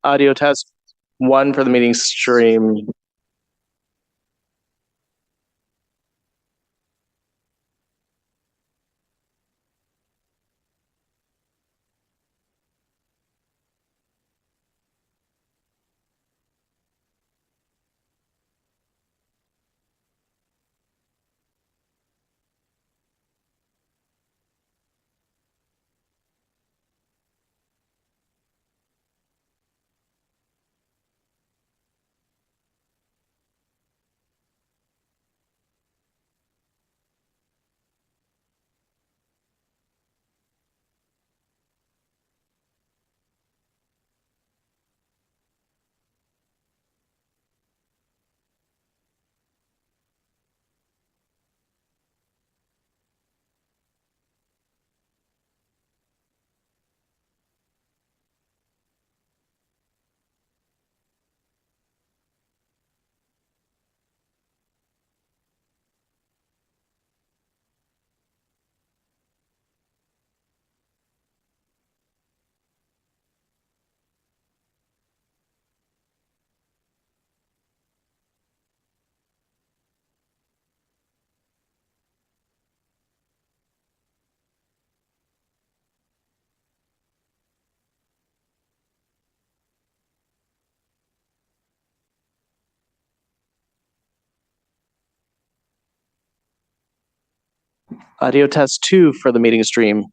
Audio test one for the meeting stream. Audio test two for the meeting stream.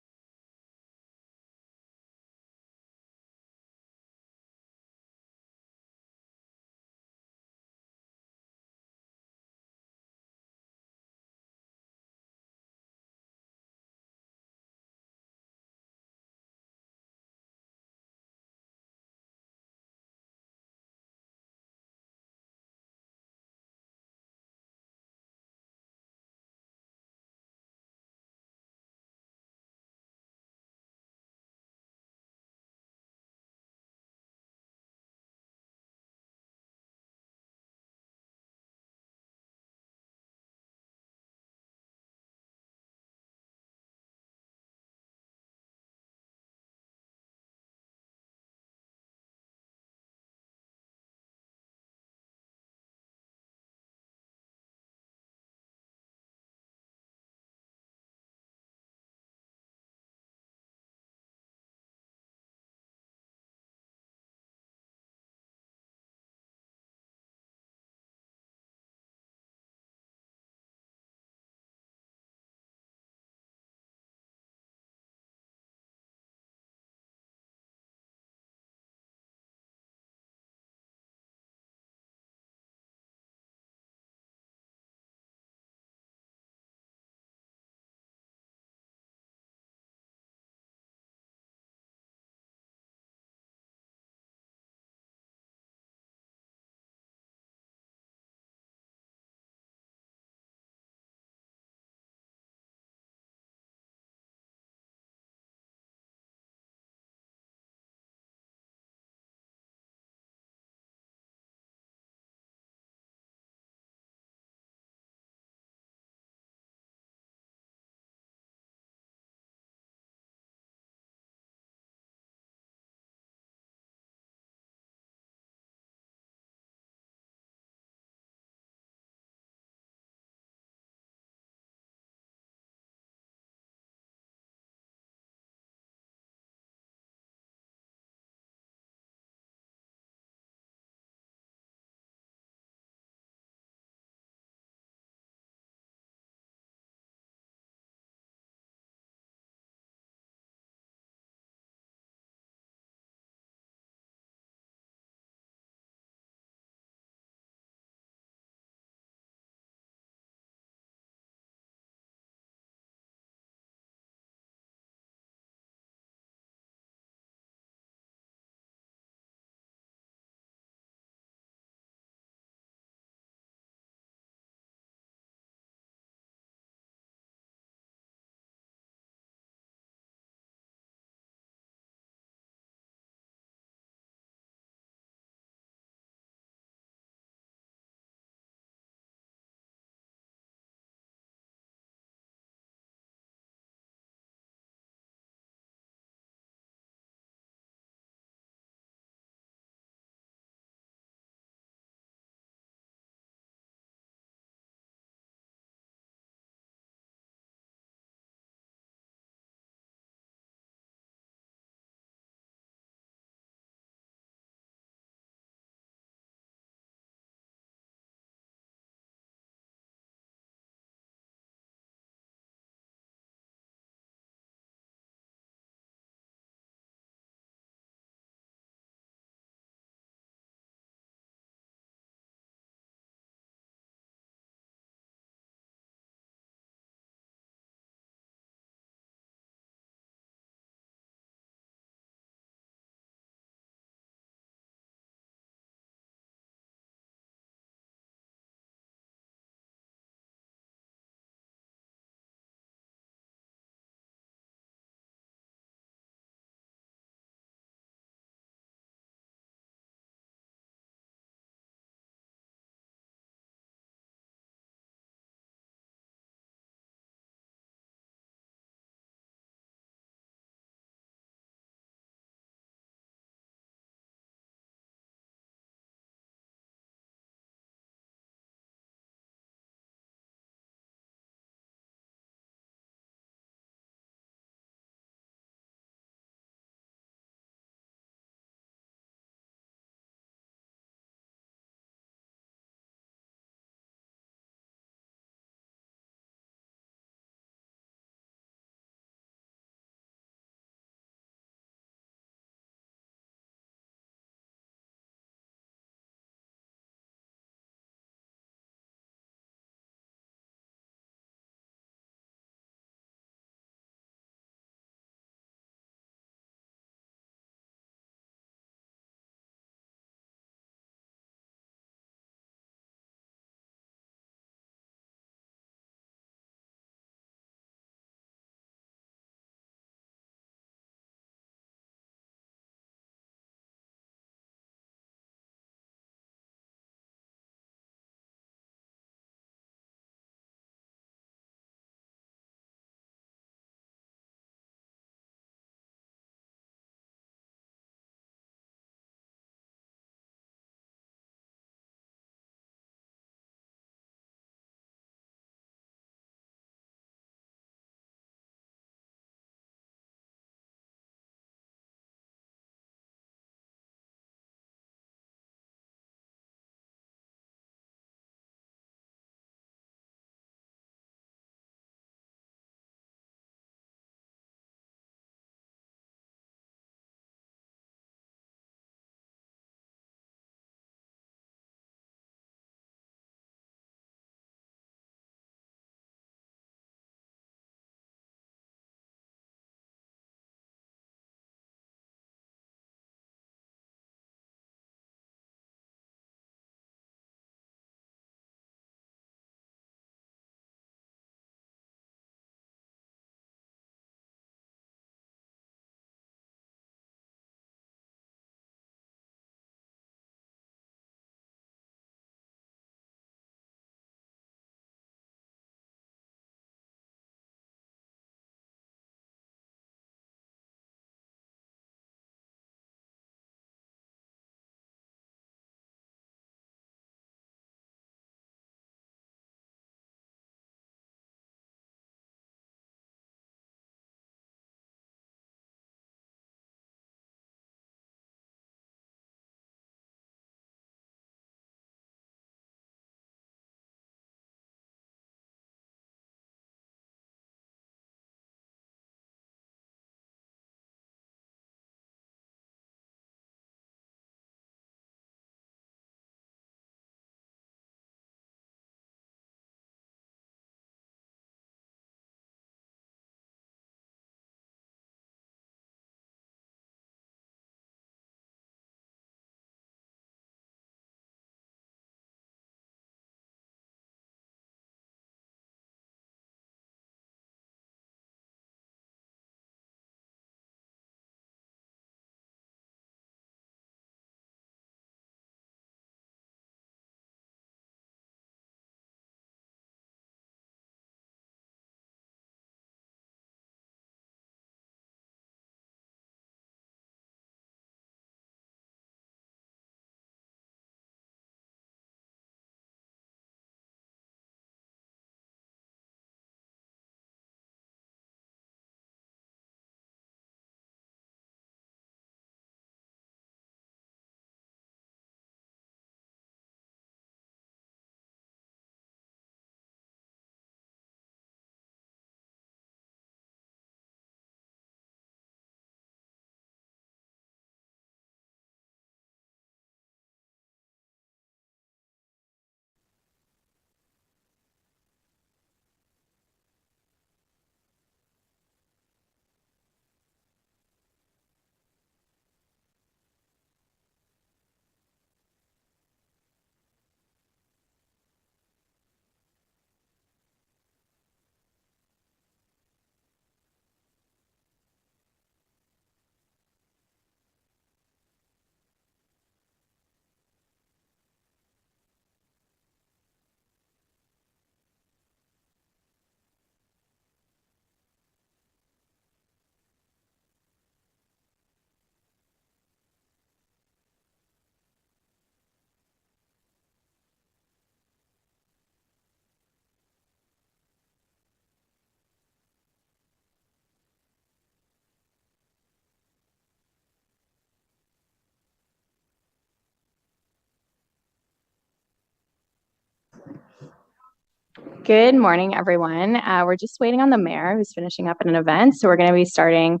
Good morning, everyone. We're just waiting on the mayor who's finishing up at an event, so we're going to be starting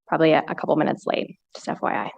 probably a couple minutes late, just FYI.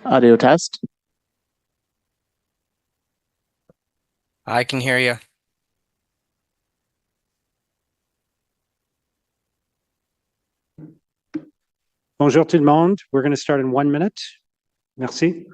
Audio test. I can hear you. Bonjour tout le monde. We're going to start in 1 minute. Merci.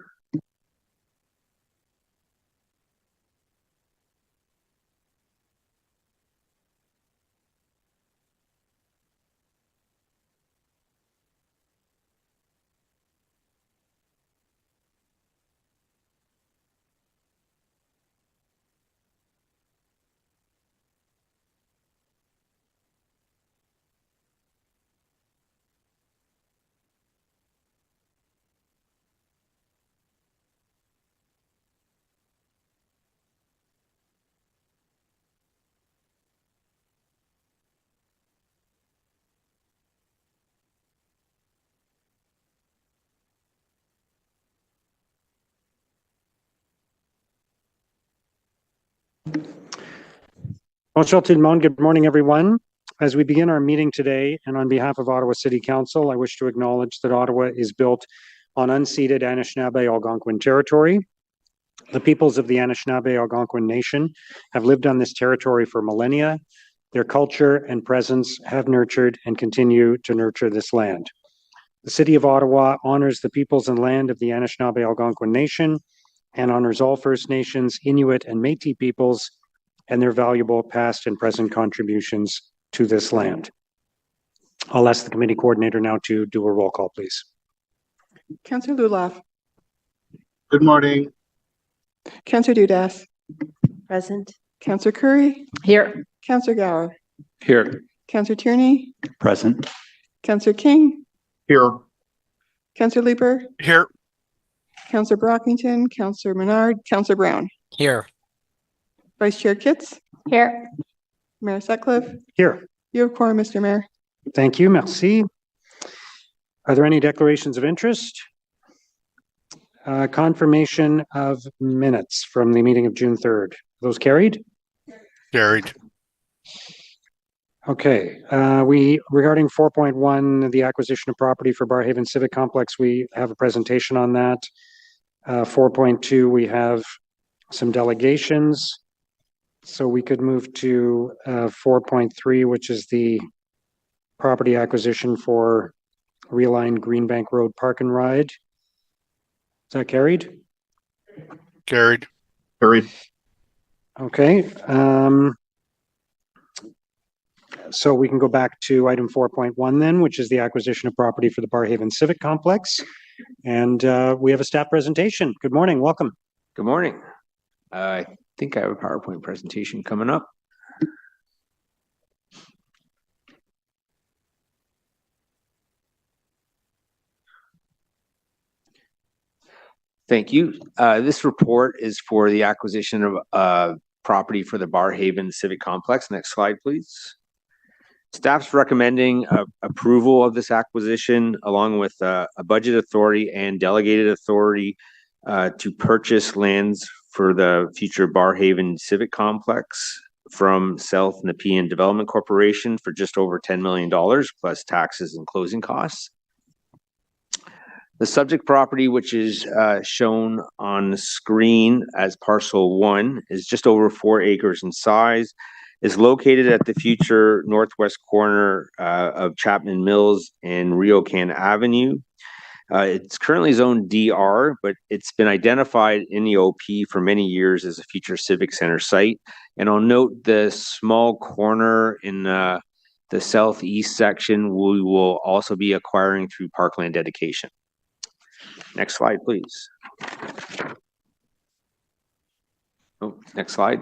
Bonjour tout le monde. Good morning, everyone. As we begin our meeting today, and on behalf of Ottawa City Council, I wish to acknowledge that Ottawa is built on unceded Anishinaabe Algonquin territory. The peoples of the Anishinaabe Algonquin Nation have lived on this territory for millennia. Their culture and presence have nurtured and continue to nurture this land. The City of Ottawa honors the peoples and land of the Anishinaabe Algonquin Nation and honors all First Nations, Inuit, and Métis peoples and their valuable past and present contributions to this land. I'll ask the committee coordinator now to do a roll call, please. Councillor Lulaf. Good morning. Councillor Dudas. Present. Councillor Curry. Here. Councillor Gower. Here. Councillor Tierney. Present. Councillor King. Here. Councillor Leeper. Here. Councillor Brockington. Councillor Menard. Councillor Brown. Here. Vice Chair Kitts. Here. Mayor Sutcliffe. Here. You have quorum, Mr. Mayor. Thank you. Merci. Are there any declarations of interest? Confirmation of minutes from the meeting of June 3rd. Those carried? Carried. Okay. Regarding 4.1, the acquisition of property for Barrhaven Civic Complex, we have a presentation on that. 4.2, we have some delegations. So we could move to 4.3, which is the property acquisition for Realign Greenbank Road Park and Ride. Is that carried? Carried. Carried. Okay. So we can go back to item 4.1 then, which is the acquisition of property for the Barrhaven Civic Complex. And we have a staff presentation. Good morning. Welcome. Good morning. I think I have a PowerPoint presentation coming up. Thank you. This report is for the acquisition of property for the Barrhaven Civic Complex. Next slide, please. Staff's recommending approval of this acquisition along with a budget authority and delegated authority to purchase lands for the future Barrhaven Civic Complex from South Nepean Development Corporation for just over $10 million plus taxes and closing costs. The subject property, which is shown on the screen as parcel 1, is just over 4 acres in size, is located at the future northwest corner of Chapman Mills and Riocan Avenue. It's currently zoned DR, but it's been identified in the OP for many years as a future civic center site. And I'll note the small corner in the southeast section we will also be acquiring through parkland dedication. Next slide, please. Oh, next slide.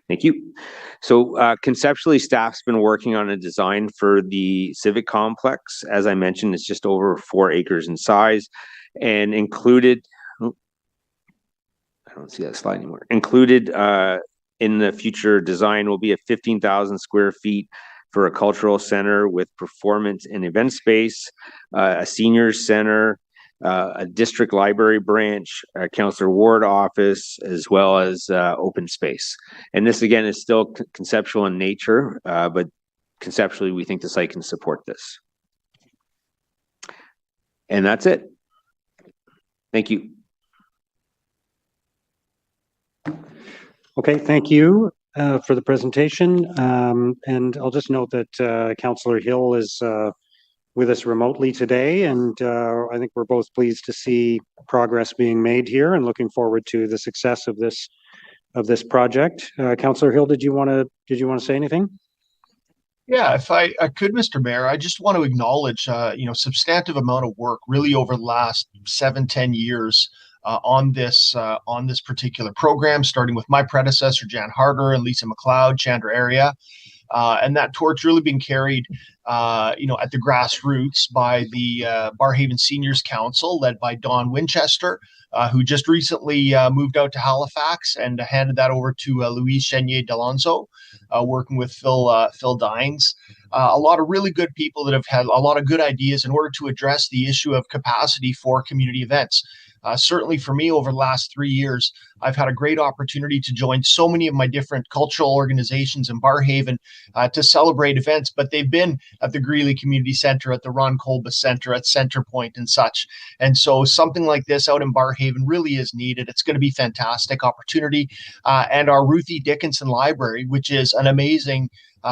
Thank you. So conceptually, staff's been working on a design for the civic complex. As I mentioned, it's just over 4 acres in size and included, oh, I don't see that slide anymore. Included in the future design will be a 15,000 square feet for a cultural center with performance and event space, a seniors center, a district library branch, a councillor ward office, as well as open space. And this again is still conceptual in nature, but conceptually we think the site can support this. And that's it. Thank you. Okay, thank you for the presentation. And I'll just note that Councillor Hill is with us remotely today, and I think we're both pleased to see progress being made here and looking forward to the success of this project. Councillor Hill, did you want to say anything? Yeah, if I could, Mr. Mayor, I just want to acknowledge, substantive amount of work really over the last 7-10 years on this particular program, starting with my predecessor, Jan Harder and Lisa McLeod, Chandra area. And that torch really being carried, at the grassroots by the Barrhaven Seniors Council, led by Don Winchester, who just recently moved out to Halifax and handed that over to Louise Chenier D'Alonzo, working with Phil Dines. A lot of really good people that have had a lot of good ideas in order to address the issue of capacity for community events. Certainly for me, over the last 3 years, I've had a great opportunity to join so many of my different cultural organizations in Barrhaven to celebrate events, but they've been at the Greeley Community Center, at the Ron Colbus Center, at Centerpoint and such. And so something like this out in Barrhaven really is needed. It's going to be a fantastic opportunity. And our Ruthie Dickinson Library, which is an amazing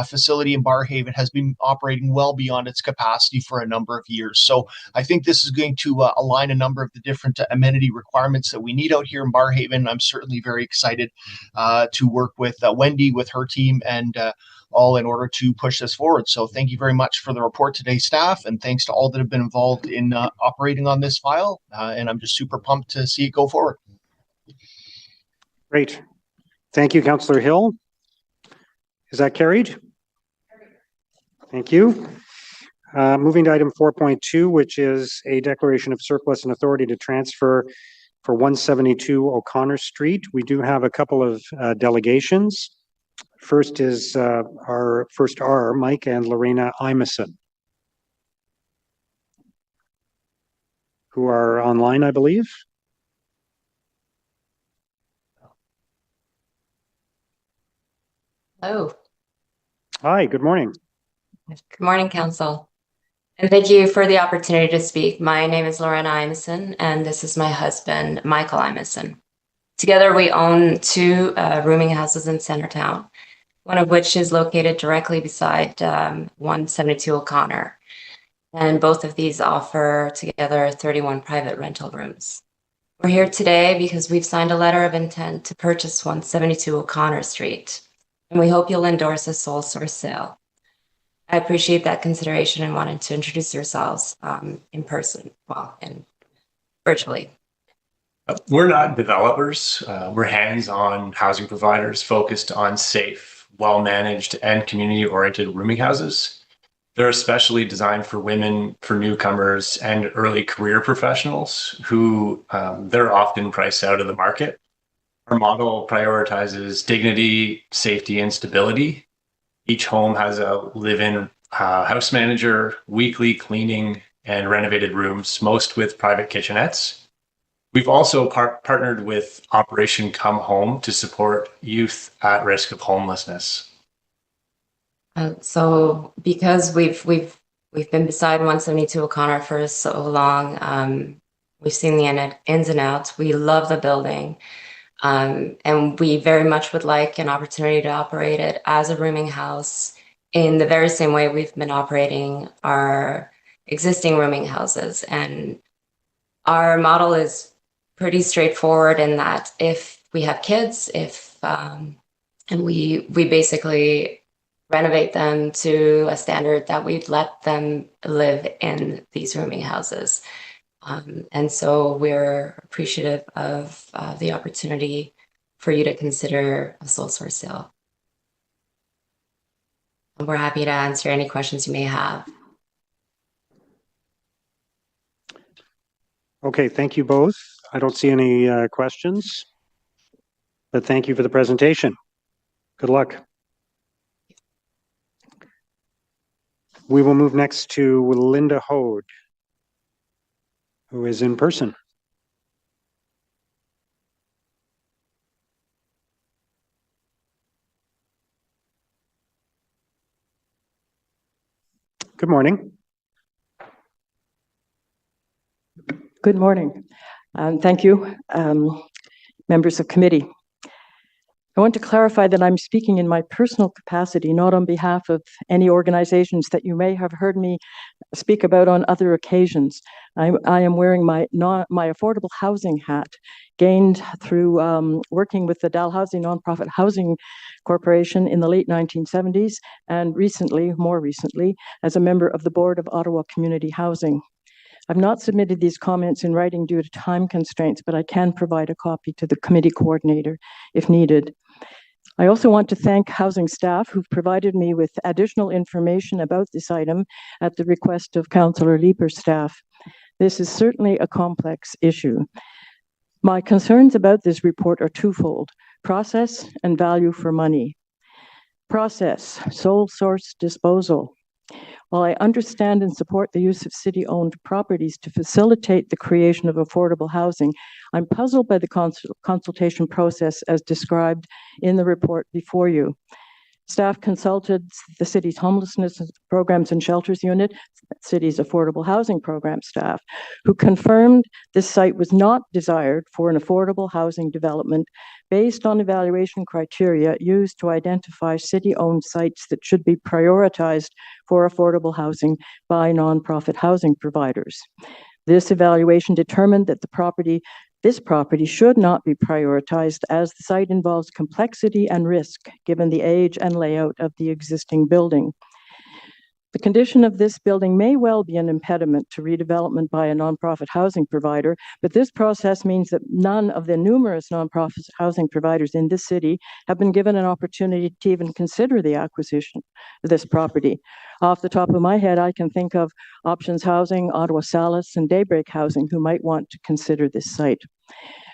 facility in Barrhaven, has been operating well beyond its capacity for a number of years. So I think this is going to align a number of the different amenity requirements that we need out here in Barrhaven. I'm certainly very excited to work with Wendy, with her team, and all in order to push this forward. So thank you very much for the report today, staff, and thanks to all that have been involved in operating on this file. And I'm just super pumped to see it go forward. Great. Thank you, Councillor Hill. Is that carried? Thank you. Moving to item 4.2, which is a declaration of surplus and authority to transfer for 172 O'Connor Street. We do have a couple of delegations. First is Mike and Lorena Imeson, who are online, I believe. Hello. Hi, good morning. Good morning, Council. And thank you for the opportunity to speak. My name is Lorena Imeson, and this is my husband, Michael Imeson. Together, we own 2 rooming houses in Centertown, one of which is located directly beside 172 O'Connor. And both of these offer together 31 private rental rooms. We're here today because we've signed a letter of intent to purchase 172 O'Connor Street, and we hope you'll endorse a sole source sale. I appreciate that consideration and wanted to introduce yourselves in person, and virtually. We're not developers. We're hands-on housing providers focused on safe, well-managed, and community-oriented rooming houses. They're especially designed for women, for newcomers, and early career professionals who they're often priced out of the market. Our model prioritizes dignity, safety, and stability. Each home has a live-in house manager, weekly cleaning, and renovated rooms, most with private kitchenettes. We've also partnered with Operation Come Home to support youth at risk of homelessness. So because we've been beside 172 O'Connor for so long, we've seen the ins and outs. We love the building, and we very much would like an opportunity to operate it as a rooming house in the very same way we've been operating our existing rooming houses. And our model is pretty straightforward in that if we have kids, and we basically renovate them to a standard that we'd let them live in these rooming houses. And so we're appreciative of the opportunity for you to consider a sole source sale. And we're happy to answer any questions you may have. Okay, thank you both. I don't see any questions, but thank you for the presentation. Good luck. We will move next to Linda Hode, who is in person. Good morning. Good morning. Thank you, members of committee. I want to clarify that I'm speaking in my personal capacity, not on behalf of any organizations that you may have heard me speak about on other occasions. I am wearing my affordable housing hat, gained through working with the Dalhousie Nonprofit Housing Corporation in the late 1970s, and more recently, as a member of the board of Ottawa Community Housing. I've not submitted these comments in writing due to time constraints, but I can provide a copy to the committee coordinator if needed. I also want to thank housing staff who've provided me with additional information about this item at the request of Councillor Leeper's staff. This is certainly a complex issue. My concerns about this report are twofold: process and value for money. Process, sole source disposal. While I understand and support the use of city-owned properties to facilitate the creation of affordable housing, I'm puzzled by the consultation process as described in the report before you. Staff consulted the city's homelessness programs and shelters unit, city's affordable housing program staff, who confirmed this site was not desired for an affordable housing development based on evaluation criteria used to identify city-owned sites that should be prioritized for affordable housing by nonprofit housing providers. This evaluation determined that this property should not be prioritized as the site involves complexity and risk given the age and layout of the existing building. The condition of this building may well be an impediment to redevelopment by a nonprofit housing provider, but this process means that none of the numerous nonprofit housing providers in this city have been given an opportunity to even consider the acquisition of this property. Off the top of my head, I can think of Options Housing, Ottawa Salis, and Daybreak Housing who might want to consider this site.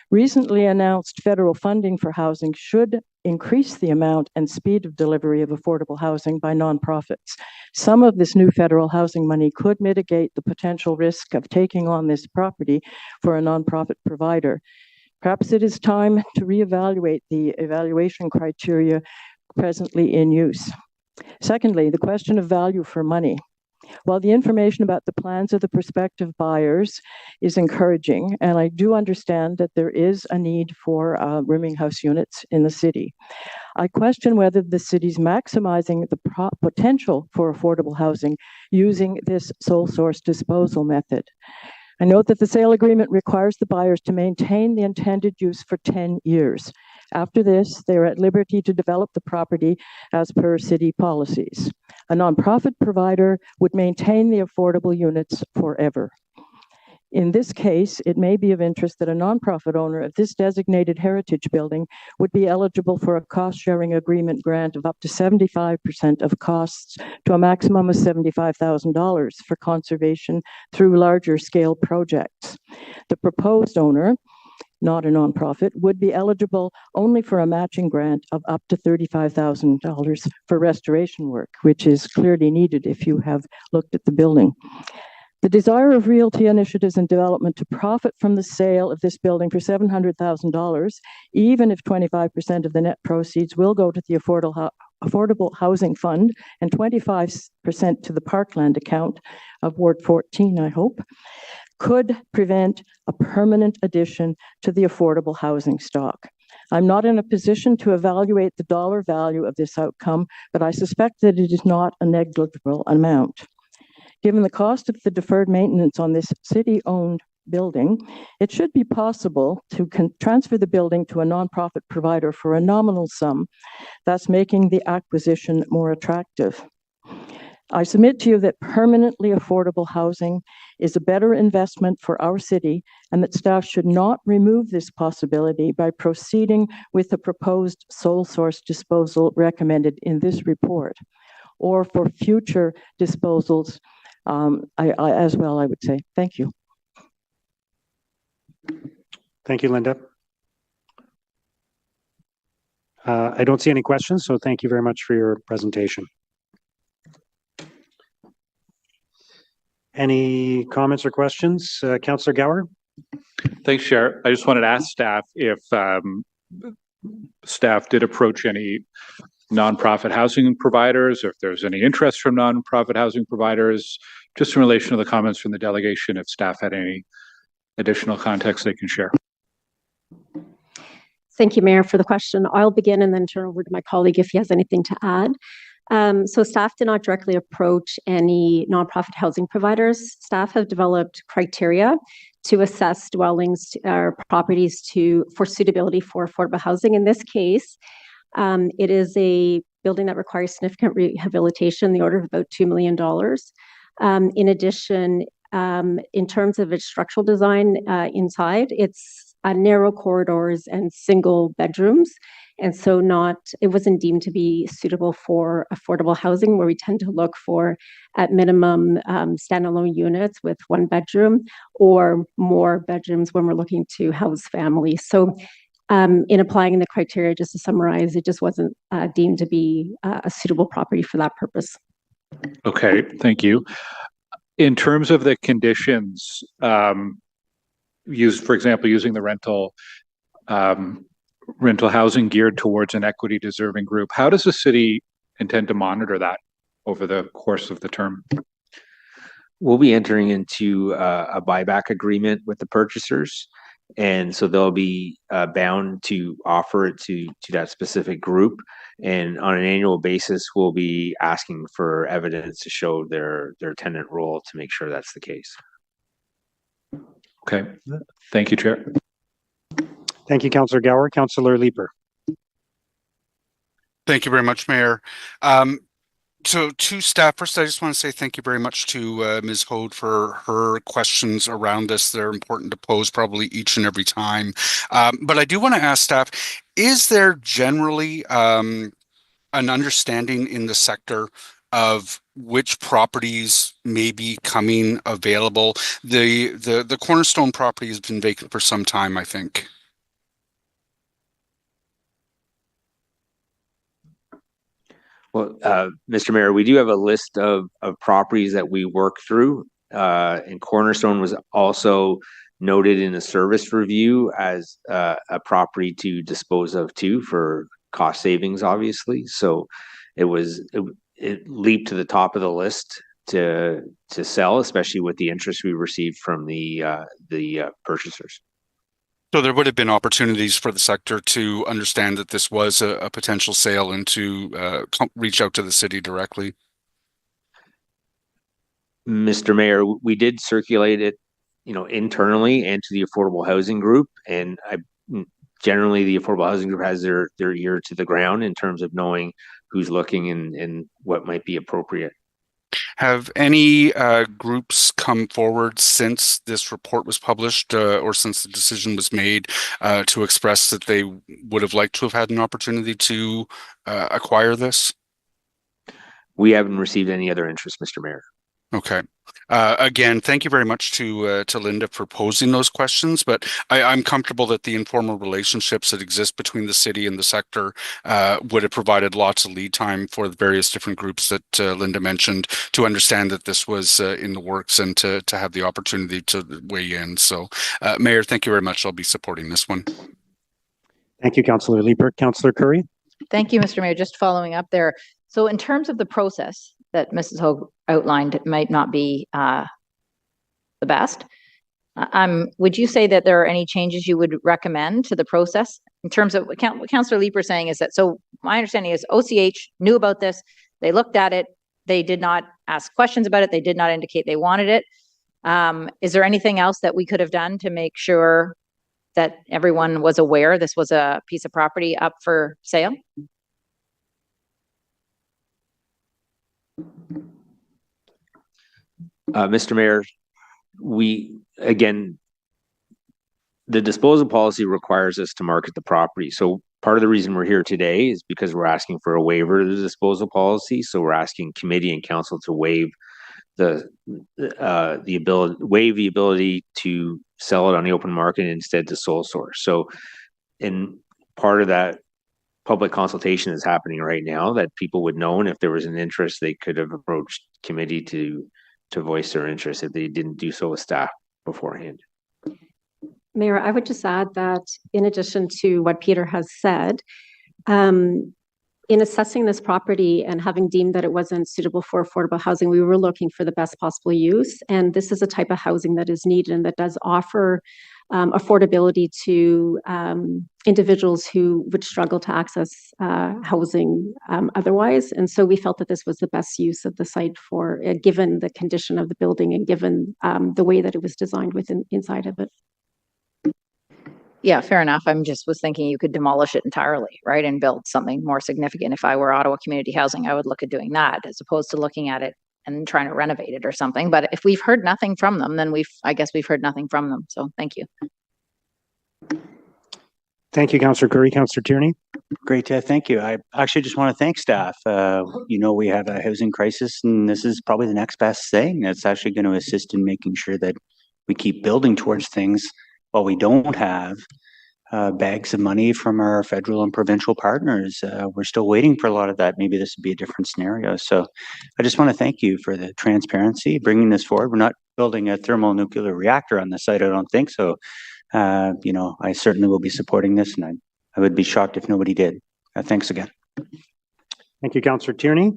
Recently announced federal funding for housing should increase the amount and speed of delivery of affordable housing by nonprofits. Some of this new federal housing money could mitigate the potential risk of taking on this property for a nonprofit provider. Perhaps it is time to reevaluate the evaluation criteria presently in use. Secondly, the question of value for money. While the information about the plans of the prospective buyers is encouraging, and I do understand that there is a need for rooming house units in the city, I question whether the city's maximizing the potential for affordable housing using this sole source disposal method. I note that the sale agreement requires the buyers to maintain the intended use for 10 years. After this, they are at liberty to develop the property as per city policies. A nonprofit provider would maintain the affordable units forever. In this case, it may be of interest that a nonprofit owner of this designated heritage building would be eligible for a cost-sharing agreement grant of up to 75% of costs to a maximum of $75,000 for conservation through larger scale projects. The proposed owner, not a nonprofit, would be eligible only for a matching grant of up to $35,000 for restoration work, which is clearly needed if you have looked at the building. The desire of Realty Initiatives and Development to profit from the sale of this building for $700,000, even if 25% of the net proceeds will go to the Affordable Housing Fund and 25% to the Parkland account of Ward 14, I hope, could prevent a permanent addition to the affordable housing stock. I'm not in a position to evaluate the dollar value of this outcome, but I suspect that it is not a negligible amount. Given the cost of the deferred maintenance on this city-owned building, it should be possible to transfer the building to a nonprofit provider for a nominal sum, thus making the acquisition more attractive. I submit to you that permanently affordable housing is a better investment for our city and that staff should not remove this possibility by proceeding with the proposed sole source disposal recommended in this report, or for future disposals as well, I would say. Thank you. Thank you, Linda. I don't see any questions, so thank you very much for your presentation. Any comments or questions? Councillor Gower? Thanks, Chair. I just wanted to ask staff if staff did approach any nonprofit housing providers, or if there's any interest from nonprofit housing providers, just in relation to the comments from the delegation, if staff had any additional context they can share. Thank you, Mayor, for the question. I'll begin and then turn over to my colleague if he has anything to add. So staff did not directly approach any nonprofit housing providers. Staff have developed criteria to assess dwellings or properties for suitability for affordable housing. In this case, it is a building that requires significant rehabilitation, the order of about $2 million. In addition, in terms of its structural design inside, it's narrow corridors and single bedrooms. And so it wasn't deemed to be suitable for affordable housing, where we tend to look for, at minimum, standalone units with one bedroom or more bedrooms when we're looking to house families. So in applying the criteria, just to summarize, it just wasn't deemed to be a suitable property for that purpose. Okay, thank you. In terms of the conditions used, for example, using the rental housing geared towards an equity deserving group, how does the city intend to monitor that over the course of the term? We'll be entering into a buyback agreement with the purchasers. And so they'll be bound to offer it to that specific group. And on an annual basis, we'll be asking for evidence to show their tenant role to make sure that's the case. Okay. Thank you, Chair. Thank you, Councillor Gower. Councillor Leeper. Thank you very much, Mayor. So to staff, first, I just want to say thank you very much to Ms. Hode for her questions around this. They're important to pose probably each and every time. But I do want to ask staff, is there generally an understanding in the sector of which properties may be coming available? The Cornerstone property has been vacant for some time, I think. Well, Mr. Mayor, we do have a list of properties that we work through, and Cornerstone was also noted in a service review as a property to dispose of too, for cost savings, obviously. So it leaped to the top of the list to sell, especially with the interest we received from the purchasers. So there would have been opportunities for the sector to understand that this was a potential sale and to reach out to the city directly. Mr. Mayor, we did circulate it, internally and to the affordable housing group, and generally the affordable housing group has their ear to the ground in terms of knowing who's looking and what might be appropriate. Have any groups come forward since this report was published or since the decision was made to express that they would have liked to have had an opportunity to acquire this? We haven't received any other interest, Mr. Mayor. Okay. Again, thank you very much to Linda for posing those questions, but I'm comfortable that the informal relationships that exist between the city and the sector would have provided lots of lead time for the various different groups that Linda mentioned to understand that this was in the works and to have the opportunity to weigh in. So, Mayor, thank you very much. I'll be supporting this one. Thank you, Councillor Liebert. Councillor Curry? Thank you, Mr. Mayor. Just following up there. So in terms of the process that Mrs. Hogue outlined, it might not be the best. Would you say that there are any changes you would recommend to the process in terms of what Councillor Leeper is saying is that, so my understanding is OCH knew about this, they looked at it, they did not ask questions about it, they did not indicate they wanted it. Is there anything else that we could have done to make sure that everyone was aware this was a piece of property up for sale? Mr. Mayor, the disposal policy requires us to market the property. So part of the reason we're here today is because we're asking for a waiver of the disposal policy. So we're asking committee and council to waive the ability to sell it on the open market and instead to sole source. So, in part of that public consultation is happening right now that people would know, and if there was an interest, they could have approached committee to voice their interest if they didn't do so with staff beforehand. Mayor, I would just add that in addition to what Peter has said, in assessing this property and having deemed that it wasn't suitable for affordable housing, we were looking for the best possible use. And this is a type of housing that is needed and that does offer affordability to individuals who would struggle to access housing otherwise. And so we felt that this was the best use of the site for, given the condition of the building and given the way that it was designed inside of it. Yeah, fair enough. I'm just was thinking you could demolish it entirely, right, and build something more significant. If I were Ottawa Community Housing, I would look at doing that as opposed to looking at it and trying to renovate it or something. But if we've heard nothing from them, then I guess we've heard nothing from them. So thank you. Thank you, Councillor Curry. Councillor Tierney? Great, thank you. I actually just want to thank staff. We have a housing crisis, and this is probably the next best thing that's actually going to assist in making sure that we keep building towards things while we don't have bags of money from our federal and provincial partners. We're still waiting for a lot of that. Maybe this would be a different scenario. So I just want to thank you for the transparency, bringing this forward. We're not building a thermonuclear reactor on the site, I don't think so. I certainly will be supporting this, and I would be shocked if nobody did. Thanks again. Thank you, Councillor Tierney.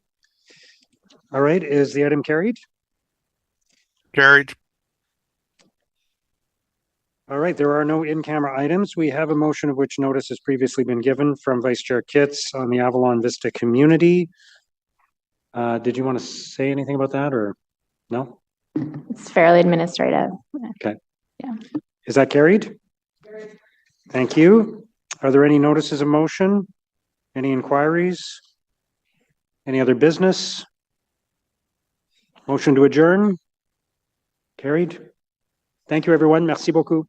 All right, is the item carried? Carried. All right, there are no in-camera items. We have a motion of which notice has previously been given from Vice Chair Kitts on the Avalon Vista community. Did you want to say anything about that or no? It's fairly administrative. Okay. Yeah. Is that carried? Thank you. Are there any notices of motion? Any inquiries? Any other business? Motion to adjourn? Carried. Thank you, everyone. Merci beaucoup.